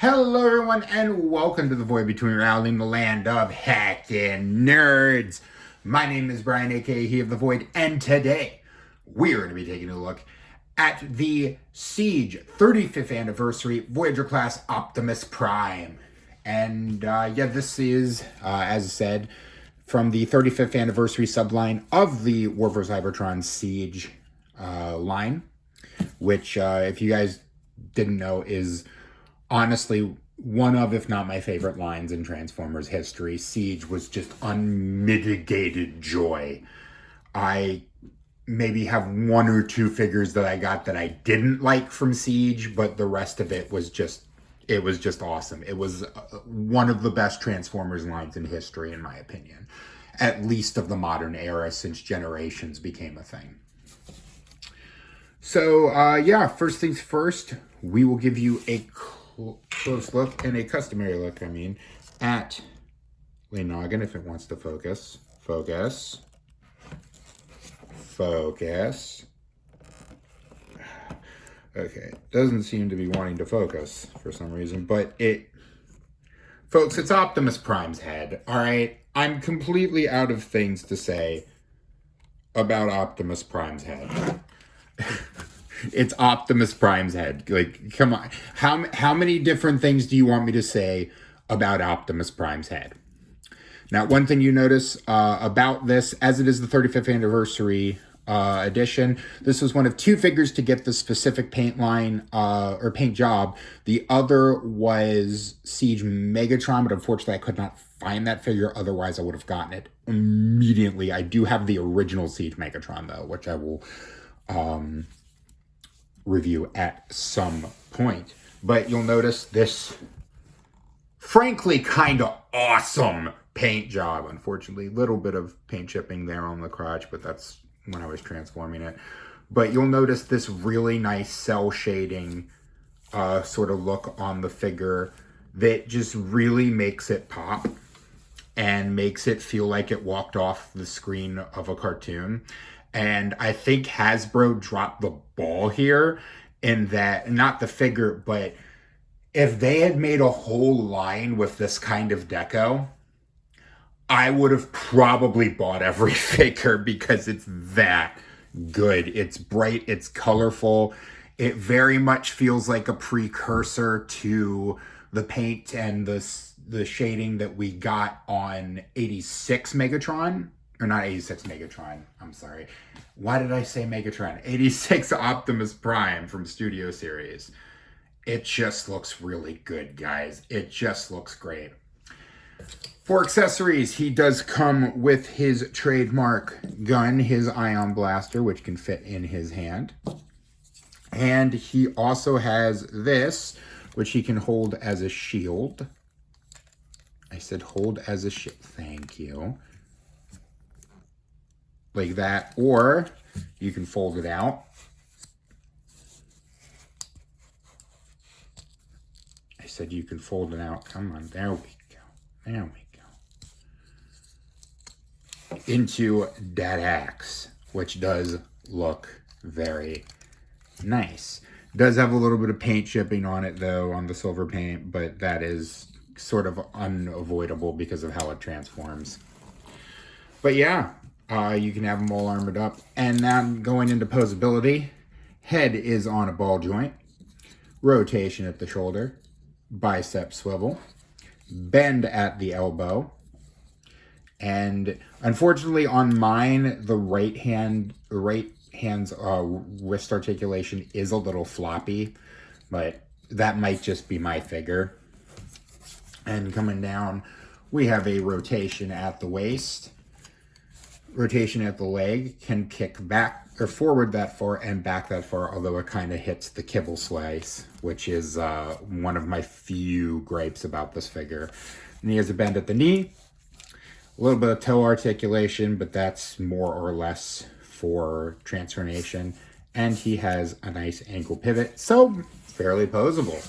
Hello everyone and welcome to the void between reality and the land of heckin' nerds. My name is Brian, aka He of the Void, and today we are going to be taking a look at the Siege 35th Anniversary Voyager class Optimus Prime. And this is, as I said, from the 35th Anniversary subline of the War vs. Cybertron Siege line, which, if you guys didn't know, is honestly one of, if not my favorite lines in Transformers history. Siege was just unmitigated joy. I maybe have one or two figures that I got that I didn't like from Siege, but the rest of it was just awesome. It was one of the best Transformers lines in history, in my opinion, at least of the modern era, since Generations became a thing. So first things first, we will give you a close look and a customary look, at Lay Noggin, if it wants to focus. Focus. Okay, doesn't seem to be wanting to focus for some reason, but folks, it's Optimus Prime's head, alright? I'm completely out of things to say about Optimus Prime's head. It's Optimus Prime's head. Like, come on. How many different things do you want me to say about Optimus Prime's head? Now, one thing you notice about this, as it is the 35th anniversary edition, this was one of two figures to get the specific paint line or paint job. The other was Siege Megatron, but unfortunately I could not find that figure. Otherwise, I would have gotten it immediately. I do have the original Siege Megatron, though, which I will review at some point. But you'll notice this frankly kind of awesome paint job. Unfortunately, a little bit of paint chipping there on the crotch, but that's when I was transforming it. But you'll notice this really nice cell shading sort of look on the figure that just really makes it pop and makes it feel like it walked off the screen of a cartoon. And I think Hasbro dropped the ball here in that, not the figure, but if they had made a whole line with this kind of deco, I would have probably bought every figure because it's that good. It's bright, it's colorful. It very much feels like a precursor to the paint and the shading that we got on 86 Megatron. Or not 86 Megatron, I'm sorry. Why did I say Megatron? 86 Optimus Prime from Studio Series. It just looks really good, guys. It just looks great. For accessories, he does come with his trademark gun, his ion blaster, which can fit in his hand. And he also has this, which he can hold as a shield. I said hold as a shield. Thank you. Like that, or you can fold it out. I said you can fold it out. Come on, there we go. There we go. Into that axe, which does look very nice. Does have a little bit of paint chipping on it, though, on the silver paint, but that is sort of unavoidable because of how it transforms. But yeah. You can have them all armored up. And now going into posability, head is on a ball joint, rotation at the shoulder, bicep swivel, bend at the elbow, and unfortunately on mine, the right hand's wrist articulation is a little floppy, but that might just be my figure. And coming down, we have a rotation at the waist. Rotation at the leg, can kick back or forward that far and back that far, although it kind of hits the kibble slice, which is one of my few gripes about this figure. And he has a bend at the knee, a little bit of toe articulation, but that's more or less for transformation. And he has a nice ankle pivot, so fairly posable.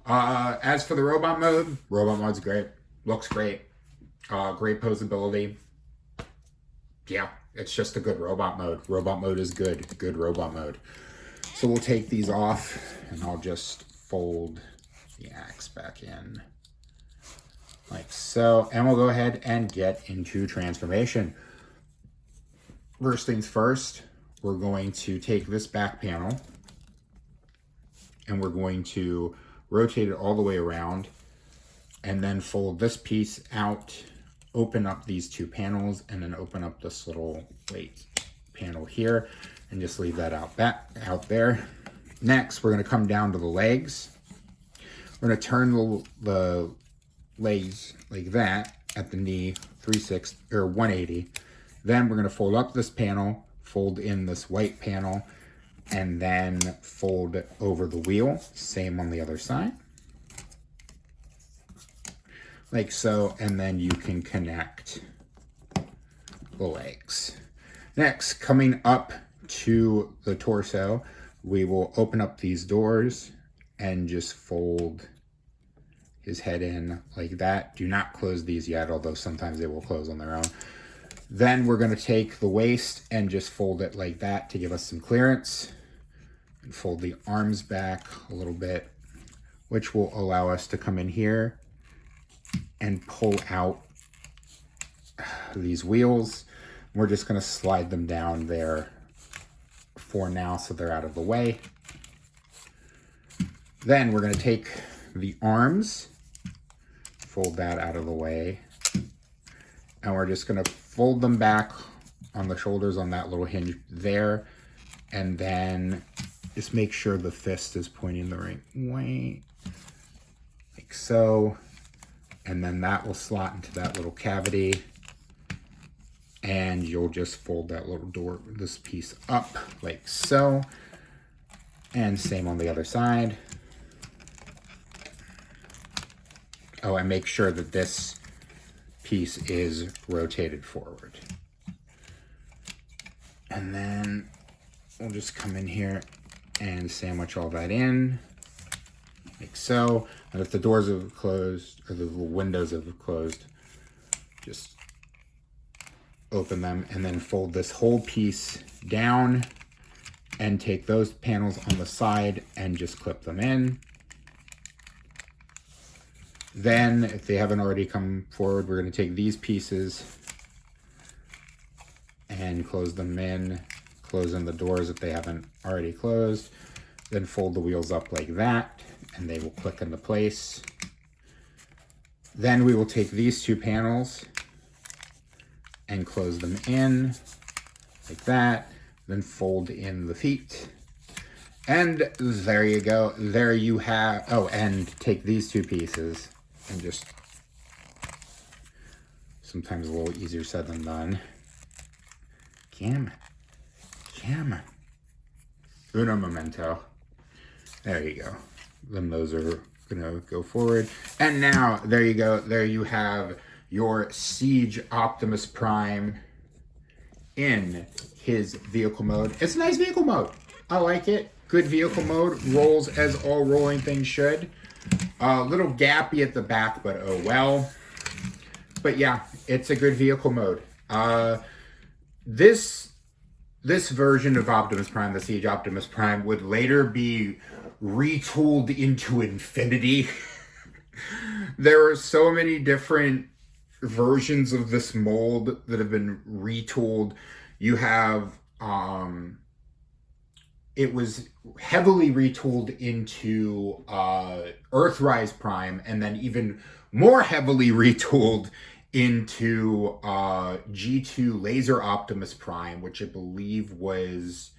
As for the robot mode's great. Looks great. Great posability. Yeah, it's just a good robot mode. Robot mode is good. Good robot mode. So we'll take these off, and I'll just fold the axe back in. Like so. And we'll go ahead and get into transformation. First things first, we're going to take this back panel and we're going to rotate it all the way around and then fold this piece out, open up these two panels, and then open up this little plate panel here and just leave that out there. Next, we're going to come down to the legs. We're going to turn the legs like that at the knee, 3/6 or 180. Then we're going to fold up this panel, fold in this white panel, and then fold over the wheel. Same on the other side. Like so, and then you can connect the legs. Next, coming up to the torso, we will open up these doors and just fold his head in like that. Do not close these yet, although sometimes they will close on their own. Then we're going to take the waist and just fold it like that to give us some clearance. And fold the arms back a little bit, which will allow us to come in here and pull out these wheels. We're just going to slide them down there for now so they're out of the way. Then we're going to take the arms, fold that out of the way, and we're just going to fold them back on the shoulders on that little hinge there, and then just make sure the fist is pointing the right way, like so, and then that will slot into that little cavity, and you'll just fold that little door, this piece up like so, and same on the other side. Oh, and make sure that this piece is rotated forward. And then we'll just come in here and sandwich all that in, like so. And if the doors have closed, or the windows have closed, just open them and then fold this whole piece down and take those panels on the side and just clip them in. Then, if they haven't already come forward, we're going to take these pieces and close them in, close in the doors if they haven't already closed, then fold the wheels up like that, and they will click into place. Then we will take these two panels and close them in like that, then fold in the feet. And there you go. There you have, oh, and take these two pieces and just, sometimes a little easier said than done. Come on. Uno momento. There you go. Then those are gonna go forward. And now, there you go. There you have your Siege Optimus Prime in his vehicle mode. It's a nice vehicle mode. I like it. Good vehicle mode. Rolls as all rolling things should. A little gappy at the back, but oh well. But yeah, it's a good vehicle mode. This version of Optimus Prime, the Siege Optimus Prime, would later be retooled into infinity. There are so many different versions of this mold that have been retooled. You have, it was heavily retooled into Earthrise Prime, and then even more heavily retooled into G2 Laser Optimus Prime, which I believe was,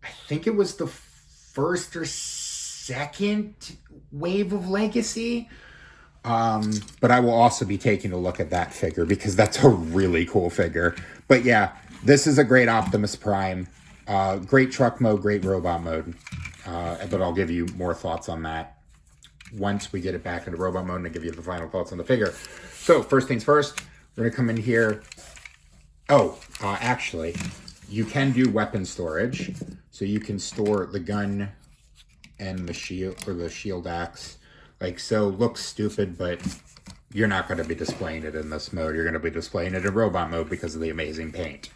I think it was the first or second wave of Legacy. But I will also be taking a look at that figure because that's a really cool figure. But yeah, this is a great Optimus Prime. Great truck mode, great robot mode. But I'll give you more thoughts on that once we get it back into robot mode, and I'll give you the final thoughts on the figure. So first things first, we're gonna come in here. Actually, you can do weapon storage. So you can store the gun and the shield, or the shield axe. Like so. Looks stupid, but you're not going to be displaying it in this mode. You're going to be displaying it in robot mode because of the amazing paint.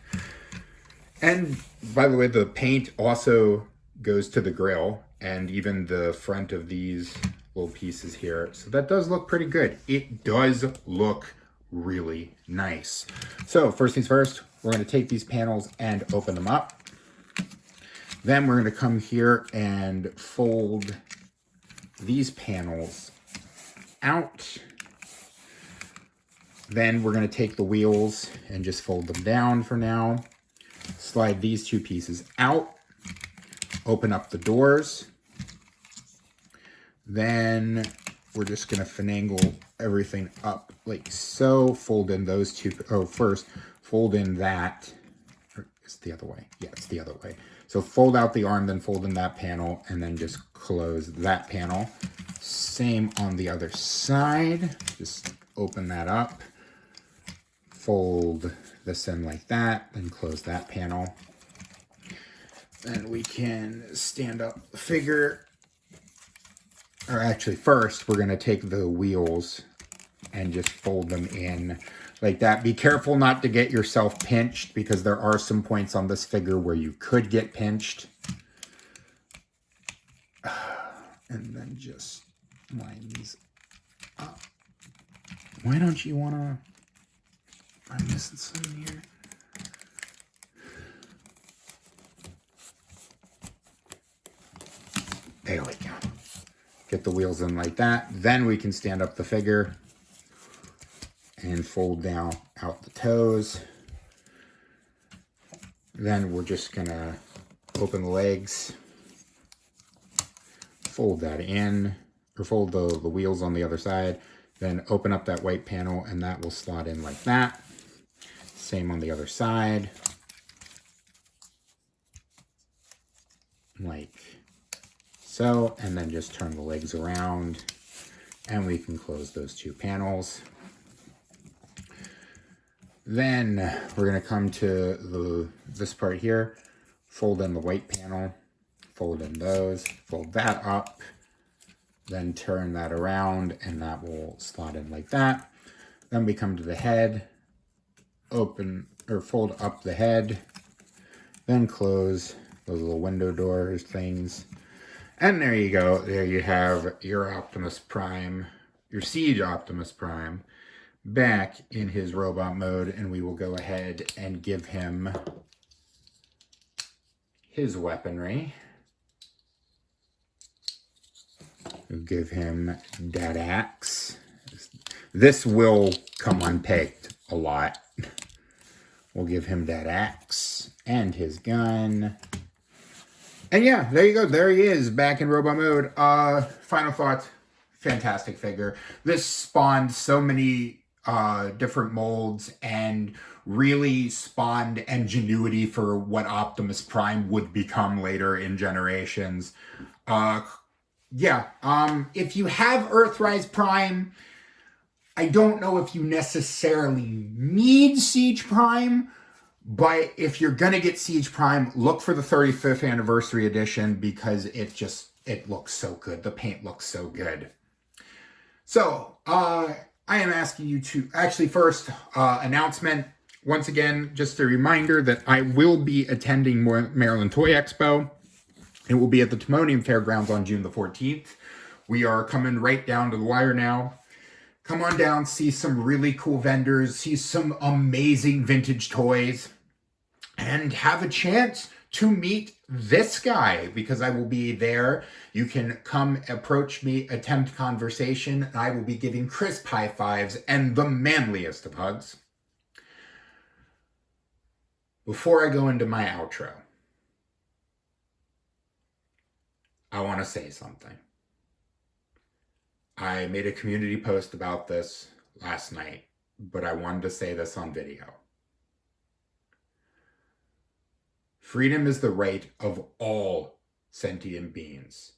And by the way, the paint also goes to the grill, and even the front of these little pieces here. So that does look pretty good. It does look really nice. So first things first, we're going to take these panels and open them up. Then we're going to come here and fold these panels out. Then we're going to take the wheels and just fold them down for now. Slide these two pieces out. Open up the doors. Then we're just going to finagle everything up like so. Fold in those two. Oh, first, fold in that. It's the other way. Yeah, it's the other way. So fold out the arm, then fold in that panel, and then just close that panel. Same on the other side. Just open that up. Fold this in like that, then close that panel. Then we can stand up the figure. Or actually, first, we're going to take the wheels and just fold them in like that. Be careful not to get yourself pinched, because there are some points on this figure where you could get pinched. And then just line these up. Why don't you want to... I'm missing some here. There we go. Get the wheels in like that. Then we can stand up the figure and fold down out the toes. Then we're just gonna open the legs, fold that in, or fold the wheels on the other side, then open up that white panel, and that will slot in like that. Same on the other side. Like so, and then just turn the legs around, and we can close those two panels. Then we're going to come to this part here, fold in the white panel, fold in those, fold that up, then turn that around, and that will slot in like that. Then we come to the head, open or fold up the head, then close those little window doors things. And there you go. There you have your Optimus Prime, your Siege Optimus Prime, back in his robot mode, and we will go ahead and give him his weaponry. We'll give him that axe. This will come unpicked a lot. We'll give him that axe and his gun. And yeah, there you go. There he is, back in robot mode. Final thoughts. Fantastic figure. This spawned so many different molds and really spawned ingenuity for what Optimus Prime would become later in generations. If you have Earthrise Prime, I don't know if you necessarily need Siege Prime, but if you're going to get Siege Prime, look for the 35th Anniversary Edition, because it looks so good. The paint looks so good. So, I am asking you to, actually first, announcement. Once again, just a reminder that I will be attending Maryland Toy Expo. It will be at the Timonium Fairgrounds on June the 14th. We are coming right down to the wire now. Come on down, see some really cool vendors, see some amazing vintage toys, and have a chance to meet this guy, because I will be there. You can come approach me, attempt conversation, and I will be giving crisp high fives and the manliest of hugs. Before I go into my outro, I want to say something. I made a community post about this last night, but I wanted to say this on video. Freedom is the right of all sentient beings.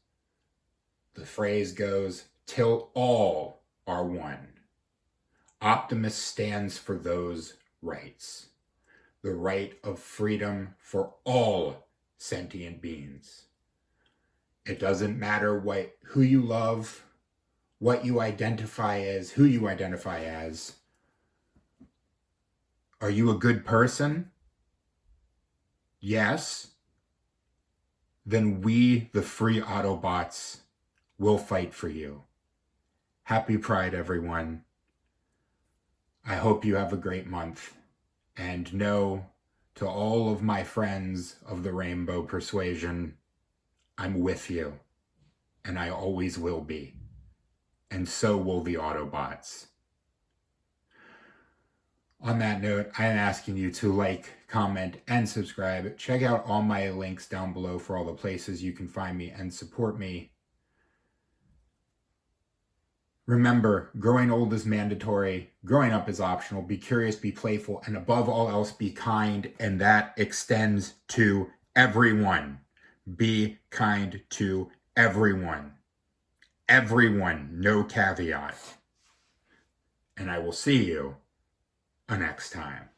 The phrase goes, till all are one. Optimus stands for those rights. The right of freedom for all sentient beings. It doesn't matter who you love, what you identify as, who you identify as. Are you a good person? Yes. Then we, the free Autobots, We'll fight for you. Happy Pride, everyone. I hope you have a great month. And know, to all of my friends of the Rainbow Persuasion, I'm with you. And I always will be. And so will the Autobots. On that note, I am asking you to like, comment, and subscribe. Check out all my links down below for all the places you can find me and support me. Remember, growing old is mandatory, growing up is optional. Be curious, be playful, and above all else, be kind. And that extends to everyone. Be kind to everyone. Everyone, no caveat. And I will see you next time.